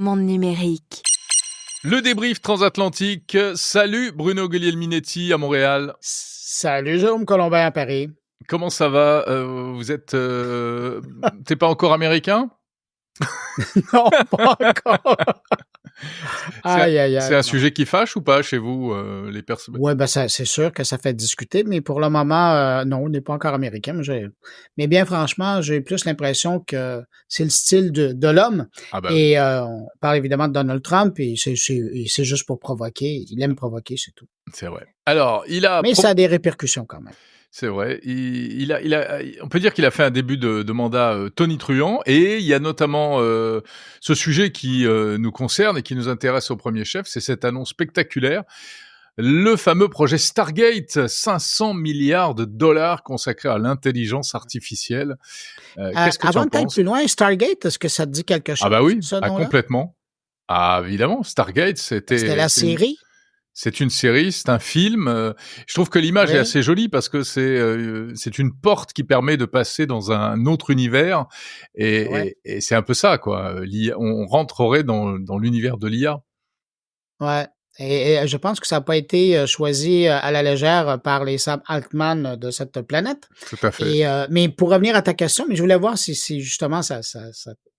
Monde numérique. Le débrief transatlantique. Salut Bruno Guglielminetti à Montréal. Salut Jérôme Colombin à Paris. Comment ça va? Vous êtes... T'es pas encore américain? Non, pas encore. C'est un sujet qui fâche ou pas chez vous, les personnes? Oui, ben c'est sûr que ça fait discuter, mais pour le moment, non, on n'est pas encore américain. Mais bien franchement, j'ai plus l'impression que c'est le style de l'homme. Ah bah Et on parle évidemment de Donald Trump, et c'est juste pour provoquer. Il aime provoquer, c'est tout. c'est vrai. Alors, Mais ça a des répercussions quand même. C'est vrai. On peut dire qu'il a fait un début de mandat tonitruant, et il y a notamment ce sujet qui nous concerne et qui nous intéresse au premier chef, c'est cette annonce spectaculaire. Le fameux projet Stargate, 500 milliards de dollars consacrés à l'intelligence artificielle. Qu'est-ce que tu en Avant de penses? être plus loin, Stargate, est-ce que ça te dit quelque chose? Ah bah oui, ce nom-là? complètement. Ah évidemment, Stargate, C'était la série? C'est une série, c'est un film. Je trouve que l'image Oui. est assez jolie parce que c'est une porte qui permet de passer dans un autre univers, Ouais. et c'est un peu ça, quoi. On rentrerait dans l'univers de l'IA. Ouais. Et je pense que ça n'a pas été choisi à la légère par les Sam Altman de cette planète. Tout à fait. Et mais pour revenir à ta question, mais je voulais voir si justement ça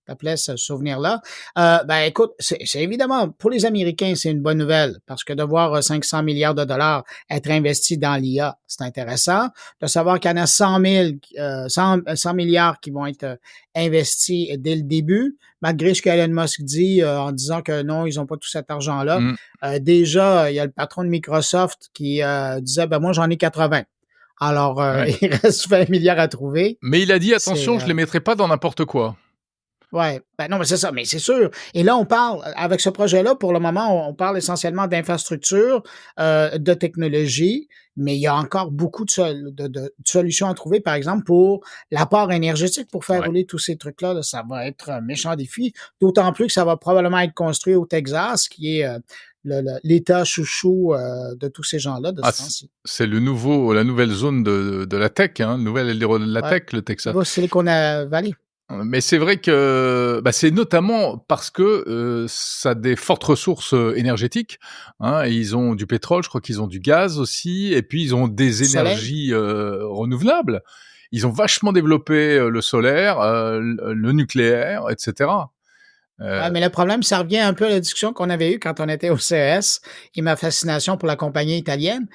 t'appelait ce souvenir-là. Ben écoute, c'est évidemment pour les Américains, c'est une bonne nouvelle parce que de voir 500 milliards de dollars être investis dans l'IA, c'est intéressant. De savoir qu'il y en a 100 milliards qui vont être investis dès le début, malgré ce qu'Elon Musk dit en disant que non, ils n'ont pas tout cet argent-là. Mm. Déjà, il y a le patron de Microsoft qui disait, ben moi j'en ai 80. Alors, Ouais. il reste 20 milliards à trouver. Mais il a dit attention, je les mettrai pas dans n'importe quoi. Ouais, ben non, mais c'est ça, mais c'est sûr. Et là, on parle, avec ce projet-là, pour le moment, on parle essentiellement d'infrastructure, de technologie, mais il y a encore beaucoup de solutions à trouver, par exemple, pour l'apport énergétique, pour faire Ouais. rouler tous ces trucs-là. Là, ça va être un méchant défi, d'autant plus que ça va probablement être construit au Texas, qui est l'État chouchou de tous ces gens-là de ce temps-ci. C'est la nouvelle zone de la tech, hein, le nouvel Eldorado de la Ouais. tech, le Texas. Au Silicon Valley. Mais c'est vrai que c'est notamment parce que ça a des fortes ressources énergétiques. Hein, et ils ont du pétrole, je crois qu'ils ont du gaz aussi, et puis ils ont des Soleil. énergies renouvelables. Ils ont vachement développé le solaire, le nucléaire, etc. Ouais, mais le problème, ça revient un peu à la discussion qu'on avait eue quand on était au CES et ma fascination pour la compagnie italienne.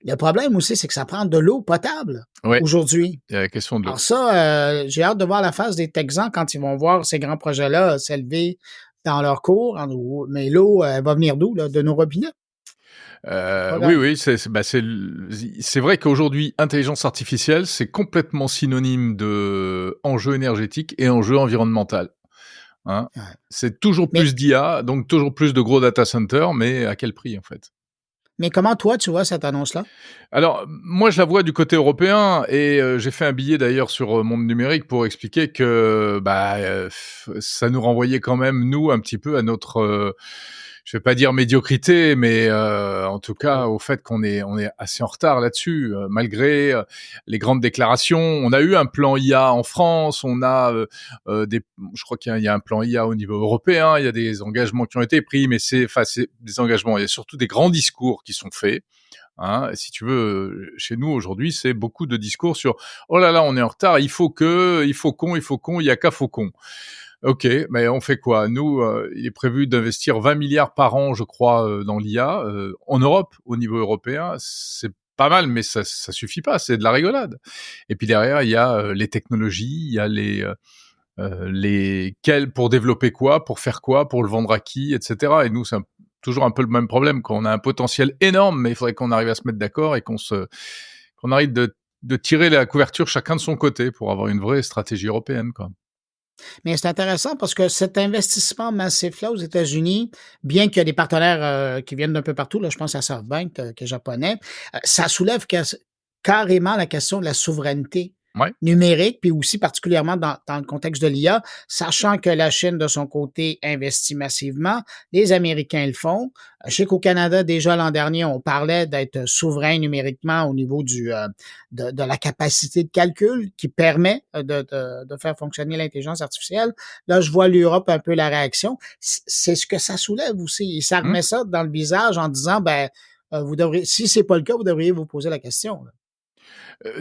Le problème aussi, c'est que ça prend de l'eau potable Ouais, aujourd'hui. il y a la question de l'eau. Alors ça, j'ai hâte de voir la face des Texans quand ils vont voir ces grands projets-là s'élever dans leur cours. Mais l'eau, elle va venir d'où? Là? De nos robinets? Oui, c'est vrai qu'aujourd'hui, intelligence artificielle, c'est complètement synonyme de enjeu énergétique et enjeu environnemental. Hein. Ouais. C'est toujours Mais- plus d'IA, donc toujours plus de gros data centers, mais à quel prix en fait? Mais comment toi, tu vois cette annonce-là? Alors, moi, je la vois du côté européen, et j'ai fait un billet d'ailleurs sur Monde Numérique pour expliquer que ça nous renvoyait quand même, nous, un petit peu à notre, je vais pas dire médiocrité, mais en tout cas au fait qu'on est assez en retard là-dessus, malgré les grandes déclarations. On a eu un plan IA en France, on a je crois qu'il y a un plan IA au niveau européen, il y a des engagements qui ont été pris, mais c'est des engagements, il y a surtout des grands discours qui sont faits. Hein, si tu veux, chez nous aujourd'hui, c'est beaucoup de discours sur « Oh là là, on est en retard, il faut qu'on, il y a qu'à faucon ». Ok, mais on fait quoi? Nous, il est prévu d'investir 20 milliards par an, je crois, dans l'IA. En Europe, au niveau européen, c'est pas mal, mais ça suffit pas, c'est de la rigolade. Et puis derrière, il y a les technologies, il y a pour développer quoi, pour faire quoi, pour le vendre à qui, etc. Et nous, c'est toujours un peu le même problème, qu'on a un potentiel énorme, mais il faudrait qu'on arrive à se mettre d'accord et qu'on arrive de tirer la couverture chacun de son côté pour avoir une vraie stratégie européenne, quoi. Mais c'est intéressant parce que cet investissement massif-là aux États-Unis, bien qu'il y a des partenaires qui viennent d'un peu partout, là, je pense à SoftBank qui est japonais, ça soulève carrément la question de la souveraineté Ouais. numérique, puis aussi particulièrement dans le contexte de l'IA, sachant que la Chine, de son côté, investit massivement. Les Américains le font. Je sais qu'au Canada, déjà l'an dernier, on parlait d'être souverain numériquement au niveau de la capacité de calcul qui permet de faire fonctionner l'intelligence artificielle. Là, je vois l'Europe un peu la réaction. C'est ce que ça soulève aussi. Et ça Mmh. remet ça dans le visage en disant, ben, vous devriez, si c'est pas le cas, vous devriez vous poser la question, là.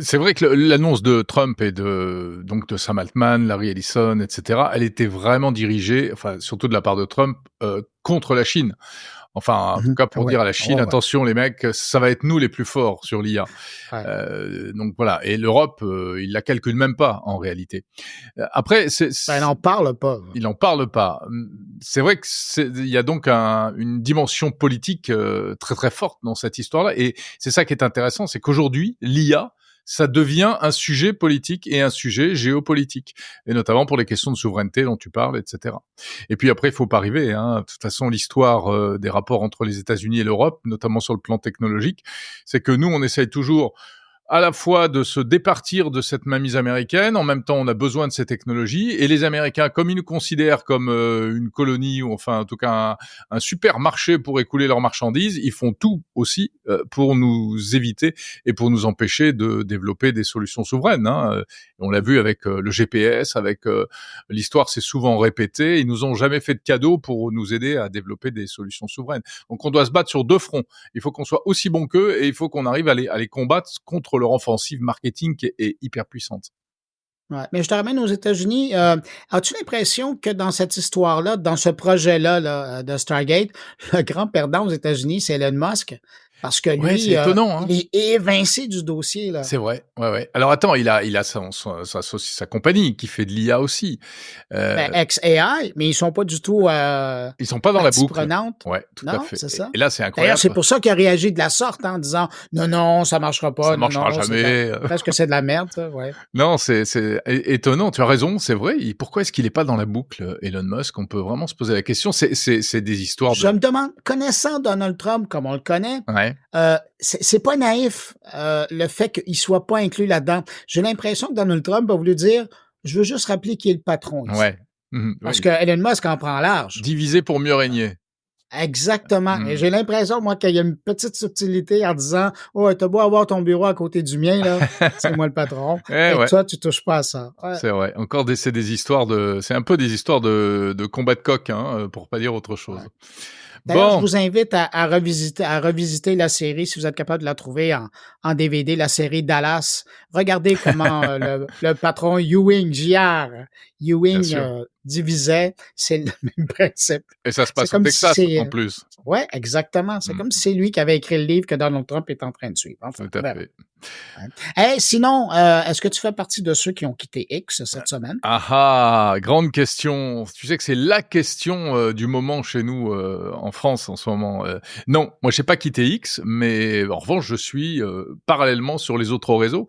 C'est vrai que l'annonce de Trump et de Sam Altman, Larry Ellison, et cetera, elle était vraiment dirigée, enfin, surtout de la part de Trump, contre la Chine. Enfin, en tout cas, Ah pour ouais. dire à la Ouais, Chine: ouais. «Attention les mecs, ça va être nous les plus forts sur l'IA». Ouais. Donc voilà, et l'Europe, il la calcule même pas en réalité. Après, Ben, elle n'en parle pas. il en parle pas. C'est vrai que il y a donc une dimension politique très très forte dans cette histoire-là, et c'est ça qui est intéressant, c'est qu'aujourd'hui l'IA, ça devient un sujet politique et un sujet géopolitique, et notamment pour les questions de souveraineté dont tu parles, etc. Et puis après, il faut pas rêver, hein. De toute façon, l'histoire des rapports entre les États-Unis et l'Europe, notamment sur le plan technologique, c'est que nous, on essaye toujours à la fois de se départir de cette mainmise américaine, en même temps on a besoin de ces technologies, et les Américains, comme ils nous considèrent comme une colonie, ou enfin en tout cas un supermarché pour écouler leurs marchandises, ils font tout aussi pour nous éviter et pour nous empêcher de développer des solutions souveraines, hein. On l'a vu avec le GPS, avec l'histoire s'est souvent répétée, ils nous ont jamais fait de cadeau pour nous aider à développer des solutions souveraines. Donc on doit se battre sur deux fronts. Il faut qu'on soit aussi bon qu'eux, et il faut qu'on arrive à les combattre contre leur offensive marketing qui est hyper puissante. Ouais. Mais je te ramène aux États-Unis. As-tu l'impression que dans cette histoire-là, dans ce projet-là là, de Stargate, le grand perdant aux États-Unis, c'est Elon Musk? Parce que Ouais, c'est lui, étonnant, hein. il est évincé du dossier, là. C'est vrai, ouais, ouais. Alors attends, il a sa compagnie qui fait de l'IA aussi. Ben, Heu, XAI, mais ils sont pas du tout Ils sont pas dans la partie boucle. prenante. Ouais, tout à Non, fait, c'est ça. et là, c'est D'ailleurs, c'est incroyable. pour ça qu'il a réagi de la sorte, hein, en disant: «Non, non, ça marchera Ça pas. Non, marchera non, c'est de la jamais. presque que c'est de la merde, ça», ouais. Non, c'est étonnant, tu as raison, c'est vrai. Pourquoi est-ce qu'il est pas dans la boucle, Elon Musk? On peut vraiment se poser la question. C'est des histoires Je de me demande, connaissant Donald Trump comme on le connaît, ouais, c'est pas naïf, le fait qu'il soit pas inclus là-dedans. J'ai l'impression que Donald Trump a voulu dire: «Je veux juste rappeler qui est le patron ici». ouais. Mmh Parce oui. que Elon Musk en prend large. Diviser pour mieux régner. Exactement, et Mmh. j'ai l'impression, moi, qu'il y a une petite subtilité en disant: «Oh, tu beau avoir ton bureau à côté du mien, là, c'est moi le patron, Eh et ouais. toi, tu touches pas à ça». Ouais. C'est vrai. Encore c'est des histoires c'est un peu des histoires de combat de coq, hein, pour pas dire autre Ouais. chose. D'ailleurs, je Bon, vous invite à revisiter la série, si vous êtes capable de la trouver en DVD, la série Dallas. Regardez comment le patron Ewing, JR, bien Ewing, sûr, divisait. C'est le même principe. et ça se C'est passe au comme si Texas, c'est en plus. ouais, exactement. C'est comme Mmh, si c'est lui qui avait écrit le livre que Donald Trump est en train de suivre. Enfin, tout à on verra. fait. Ouais. Hey, sinon, est-ce que tu fais partie de ceux qui ont quitté X cette semaine? Ah ah! Grande question. Tu sais que c'est la question, du moment chez nous, en France en ce moment. Non, moi j'ai pas quitté X, mais en revanche je suis, parallèlement sur les autres réseaux.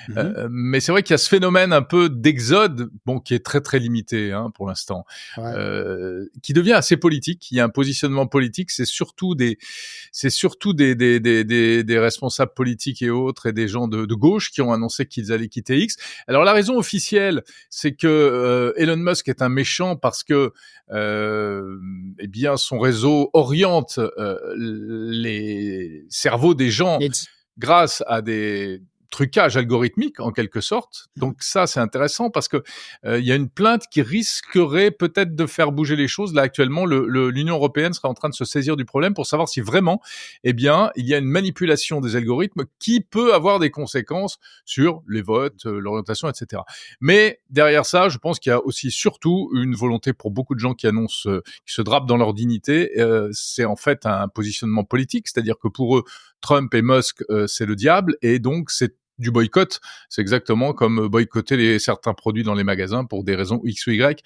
Mmh. Mais c'est vrai qu'il y a ce phénomène un peu d'exode, bon, qui est très, très limité, hein, pour l'instant, Ouais. qui devient assez politique. Il y a un positionnement politique, c'est surtout des responsables politiques et autres, et des gens de gauche qui ont annoncé qu'ils allaient quitter X. Alors la raison officielle, c'est que Elon Musk est un méchant parce que eh bien son réseau oriente les cerveaux des gens Les di grâce à des trucages algorithmiques en quelque sorte. Mmh. Donc ça, c'est intéressant parce que il y a une plainte qui risquerait peut-être de faire bouger les choses. Là actuellement, l'Union européenne serait en train de se saisir du problème pour savoir si vraiment, eh bien, il y a une manipulation des algorithmes qui peut avoir des conséquences sur les votes, l'orientation, etc. Mais derrière ça, je pense qu'il y a aussi surtout une volonté pour beaucoup de gens qui annoncent, qui se drapent dans leur dignité. C'est en fait un positionnement politique, c'est-à-dire que pour eux, Trump et Musk, c'est le diable, et donc c'est du boycott. C'est exactement comme boycotter certains produits dans les magasins pour des raisons X ou Y.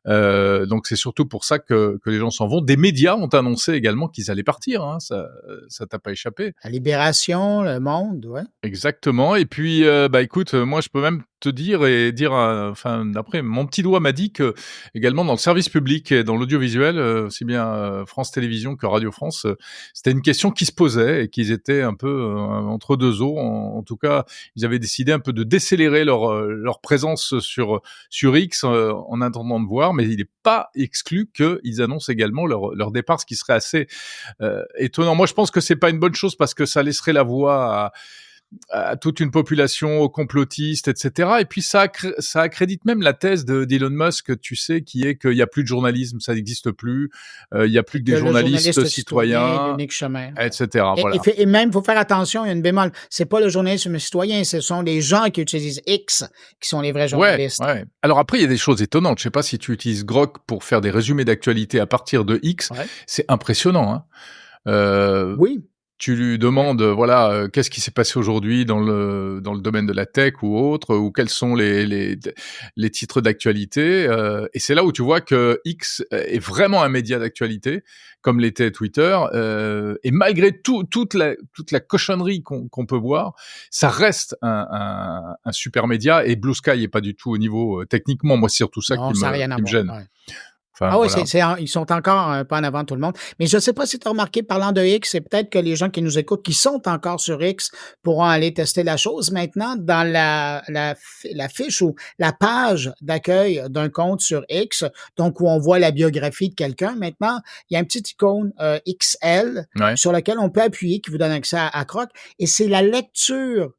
Donc c'est surtout pour ça que les gens s'en vont. Des médias ont annoncé également qu'ils allaient partir, hein, ça t'a pas échappé. La Libération, Le Monde, ouais. Exactement, et puis, bah, écoute, moi je peux même te dire et dire, enfin, d'après mon petit doigt m'a dit que également dans le service public et dans l'audiovisuel, aussi bien, France Télévisions que Radio France, c'était une question qui se posait et qu'ils étaient un peu, entre 2 eaux. En tout cas, ils avaient décidé un peu de décélérer leur présence sur X, en attendant de voir, mais il n'est pas exclu qu'ils annoncent également leur départ, ce qui serait assez, étonnant. Moi, je pense que c'est pas une bonne chose parce que ça laisserait la voie à toute une population, aux complotistes, etc. Et puis ça accrédite même la thèse d'Elon Musk, tu sais, qui est qu'il y a plus de journalisme, ça n'existe plus, il y a plus que Que des le journalistes journaliste citoyen est citoyens, l'unique chemin. etc. Voilà. Et même, il faut faire attention, il y a une bémol. C'est pas le journalisme citoyen, ce sont les gens qui utilisent X qui sont les vrais Ouais, journalistes. ouais. Alors après, il y a des choses étonnantes. Je sais pas si tu utilises Grok pour faire des résumés d'actualité à partir de X. Ouais. C'est impressionnant, hein. Euh, Oui. Tu lui demandes, voilà, qu'est-ce qui s'est passé aujourd'hui dans le domaine de la tech ou autre, ou quels sont les titres d'actualité, et c'est là où tu vois que X est vraiment un média d'actualité, comme l'était Twitter, et malgré toute la cochonnerie qu'on peut voir, ça reste un super média, et Blue Sky est pas du tout au niveau, techniquement. Moi, c'est surtout ça Non, ça n'a rien à qui me voir. gêne. Ouais. Enfin, Ah oui, voilà. ils sont encore un pas en avant de tout le monde. Mais je ne sais pas si tu as remarqué, parlant de X, c'est peut-être que les gens qui nous écoutent, qui sont encore sur X, pourront aller tester la chose. Maintenant, dans la fiche ou la page d'accueil d'un compte sur X, donc où on voit la biographie de quelqu'un, maintenant, il y a un petit icône XL Ouais. sur lequel on peut appuyer, qui vous donne accès à Croc. Et c'est la lecture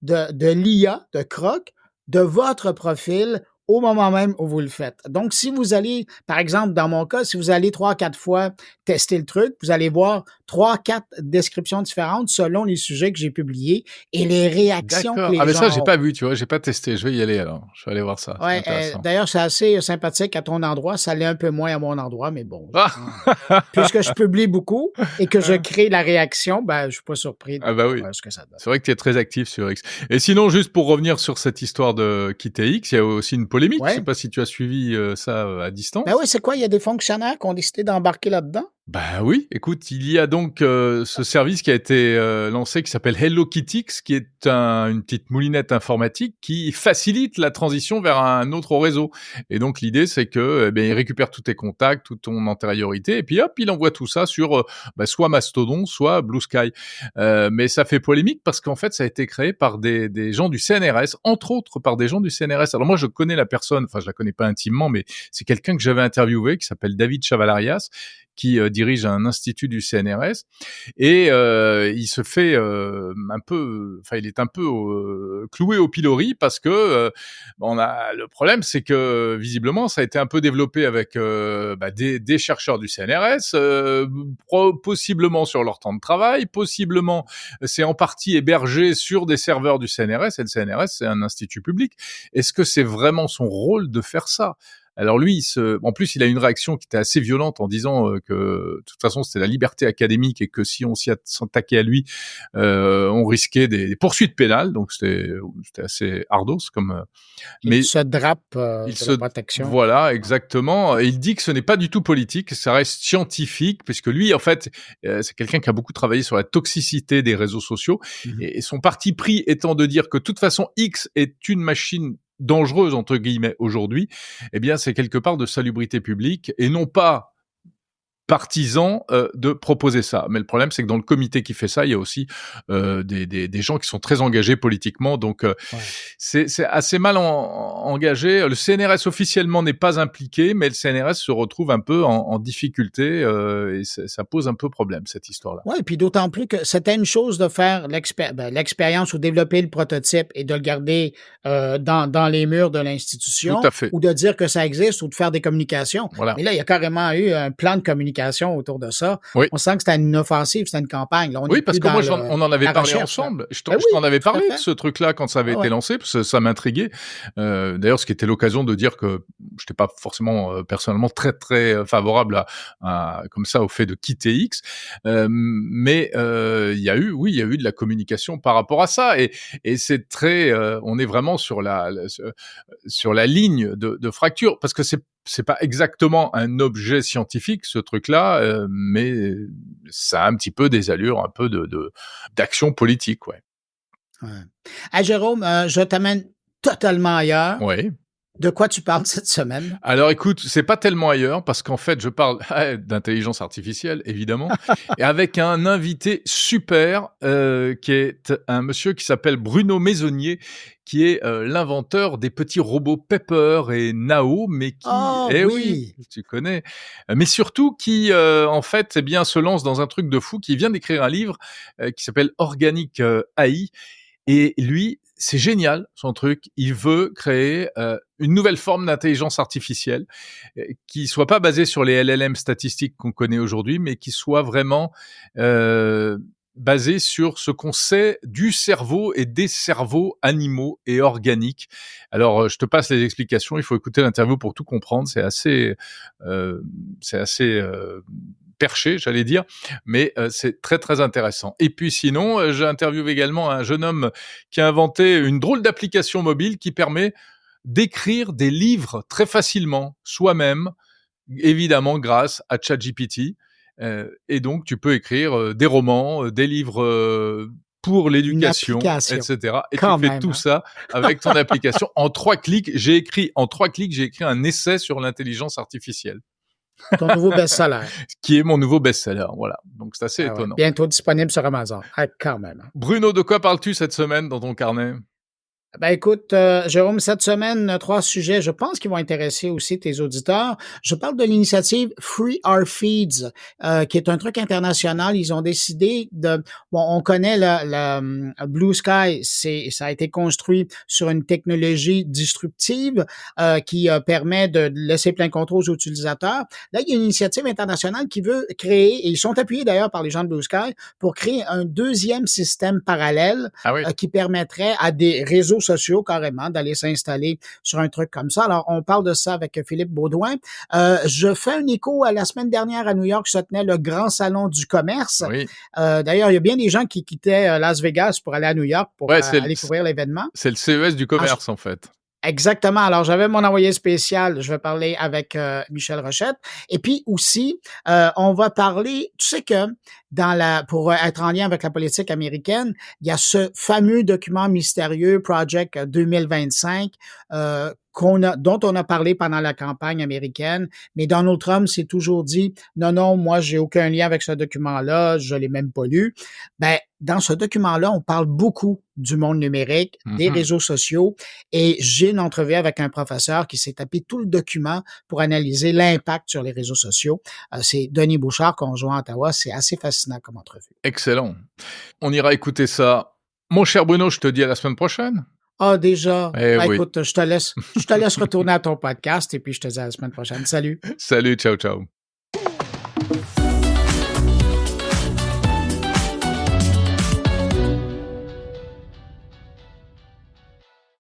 de l'IA, de Croc, de votre profil au moment même où vous le faites. Donc, si vous allez, par exemple, dans mon cas, si vous allez 3-4 fois tester le truc, vous allez voir 3-4 descriptions différentes selon les sujets que j'ai publiés et les réactions que D'accord. Ah les mais ça, gens j'ai ont. pas vu, tu vois? J'ai pas testé. Je vais y aller alors. Je vais aller voir ça, c'est Ouais, intéressant. d'ailleurs, c'est assez sympathique à ton endroit. Ça l'est un peu moins à mon endroit, mais bon. Ah! Puisque je publie beaucoup et que je crée la réaction, ben, je suis pas surpris de Ah bah oui. voir ce que ça donne. C'est vrai que tu es très actif sur X. Et sinon, juste pour revenir sur cette histoire de quitter X, il y a aussi une polémique. Je sais Ouais. pas si tu as suivi ça à Ben distance. oui, c'est quoi? Il y a des fonctionnaires qui ont décidé d'embarquer là-dedans? Bah oui, écoute, il y a donc ce service qui a été lancé qui s'appelle HelloKittix, qui est une petite moulinette informatique qui facilite la transition vers un autre réseau. Et donc l'idée, c'est que il récupère tous tes contacts, toute ton antériorité, et puis hop, il envoie tout ça sur soit Mastodon, soit Blue Sky. Mais ça fait polémique parce qu'en fait, ça a été créé par des gens du CNRS, entre autres par des gens du CNRS. Alors moi, je connais la personne, enfin je la connais pas intimement, mais c'est quelqu'un que j'avais interviewé qui s'appelle David Chavalarias, qui dirige un institut du CNRS, et il se fait il est un peu cloué au pilori parce que le problème, c'est que visiblement ça a été un peu développé avec des chercheurs du CNRS, possiblement sur leur temps de travail, possiblement c'est en partie hébergé sur des serveurs du CNRS, et le CNRS c'est un institut public. Est-ce que c'est vraiment son rôle de faire ça? Alors lui, en plus, il a une réaction qui était assez violente en disant que de toute façon c'était la liberté académique et que si on s'attaquait à lui, on risquait des poursuites pénales. Donc c'était assez ardos comme. Il Mais se drape il de se la protection. voilà, exactement. Et il dit que ce n'est pas du tout politique, ça reste scientifique, puisque lui, en fait, c'est quelqu'un qui a beaucoup travaillé sur la toxicité des réseaux sociaux, Mhm. et son parti pris étant de dire que de toute façon X est une machine dangereuse entre guillemets aujourd'hui, eh bien c'est quelque part de salubrité publique et non pas partisan de proposer ça. Mais le problème, c'est que dans le comité qui fait ça, il y a aussi des gens qui sont très engagés politiquement. Donc, Ouais. c'est assez mal engagé. Le CNRS officiellement n'est pas impliqué, mais le CNRS se retrouve un peu en difficulté, et ça pose un peu problème, cette histoire-là. Oui, puis d'autant plus que c'était une chose de faire l'expérience ou développer le prototype et de le garder dans les murs de Tout l'institution à fait. ou de dire que ça existe ou de faire des communications. Voilà. Mais là, il y a carrément eu un plan de communication autour de ça. Oui. On sent que c'était une offensive, c'était une campagne. Là, on Oui, est parce plus que moi, dans on en avait la parlé recherche. Là. ensemble. Je Ben t'en avais tout à parlé de fait. ce truc-là quand ça avait Ah été ouais. lancé, parce que ça m'intriguait. D'ailleurs, ce qui était l'occasion de dire que je n'étais pas forcément personnellement très très favorable comme ça au fait de quitter X, mais il y a eu de la communication par rapport à ça, et c'est très, on est vraiment sur la ligne de fracture, parce que c'est pas exactement un objet scientifique, ce truc-là, mais ça a un petit peu des allures un peu d'action politique, ouais. Ouais. Ah, Jérôme, je t'amène totalement ailleurs. Oui. De quoi tu parles cette semaine? Alors écoute, c'est pas tellement ailleurs parce qu'en fait, je parle d'intelligence artificielle, évidemment, et avec un invité super, qui est un monsieur qui s'appelle Bruno Maisonnier, qui est, l'inventeur des petits robots Pepper et Nao, mais qui Ah oui, oui! tu connais, mais surtout qui, en fait, eh bien, se lance dans un truc de fou, qui vient d'écrire un livre, qui s'appelle Organic AI. Et lui, c'est génial son truc. Il veut créer une nouvelle forme d'intelligence artificielle qui soit pas basée sur les LLM statistiques qu'on connaît aujourd'hui, mais qui soit vraiment basée sur ce qu'on sait du cerveau et des cerveaux animaux et organiques. Alors, je te passe les explications. Il faut écouter l'interview pour tout comprendre. C'est assez perché, j'allais dire, mais c'est très très intéressant. Et puis sinon, j'ai interviewé également un jeune homme qui a inventé une drôle d'application mobile qui permet d'écrire des livres très facilement, soi-même, évidemment grâce à ChatGPT. Et donc tu peux écrire des romans, des livres pour Une l'éducation, application, etc. Et tu quand fais même, tout hein? ça avec ton application. En 3 clics, j'ai écrit un essai sur l'intelligence artificielle, Ton nouveau best-seller. qui est mon nouveau best-seller. Voilà, donc c'est assez Ah ouais, étonnant. bientôt disponible sur Amazon. Ah, quand même, hein? Bruno, de quoi parles-tu cette semaine dans ton carnet? Ben écoute, Jérôme, cette semaine, 3 sujets, je pense, qui vont intéresser aussi tes auditeurs. Je parle de l'initiative Free Our Feeds, qui est un truc international. Ils ont décidé de... Bon, on connaît Blue Sky, ça a été construit sur une technologie disruptive qui permet de laisser plein contrôle aux utilisateurs. Là, il y a une initiative internationale qui veut créer, et ils sont appuyés d'ailleurs par les gens de Blue Sky, pour créer un deuxième système parallèle Ah oui. qui permettrait à des réseaux sociaux carrément d'aller s'installer sur un truc comme ça. Alors, on parle de ça avec Philippe Baudouin. Je fais un écho à la semaine dernière à New York, se tenait le grand salon du commerce. Oui. D'ailleurs, il y a bien des gens qui quittaient Las Vegas pour aller à New York pour Ouais, aller couvrir l'événement. c'est le CES du commerce, en fait. Exactement. Alors, j'avais mon envoyé spécial. Je vais parler avec Michel Rochette. Et puis aussi, on va parler. Tu sais que pour être en lien avec la politique américaine, il y a ce fameux document mystérieux Project 2025 dont on a parlé pendant la campagne américaine, mais Donald Trump s'est toujours dit non, moi j'ai aucun lien avec ce document-là, je l'ai même pas lu. Ben, dans ce document-là, on parle beaucoup du monde numérique, des réseaux sociaux, et j'ai une entrevue avec un professeur qui s'est tapé tout le document pour analyser l'impact sur les réseaux sociaux. C'est Denis Bouchard qu'on joue à Ottawa, c'est assez fascinant comme entrevue. Excellent. On ira écouter ça. Mon cher Bruno, je te dis à la semaine prochaine. Ah, déjà. Eh oui. Écoute, je te laisse retourner à ton podcast et puis je te dis à la semaine prochaine. Salut. Salut, ciao, ciao.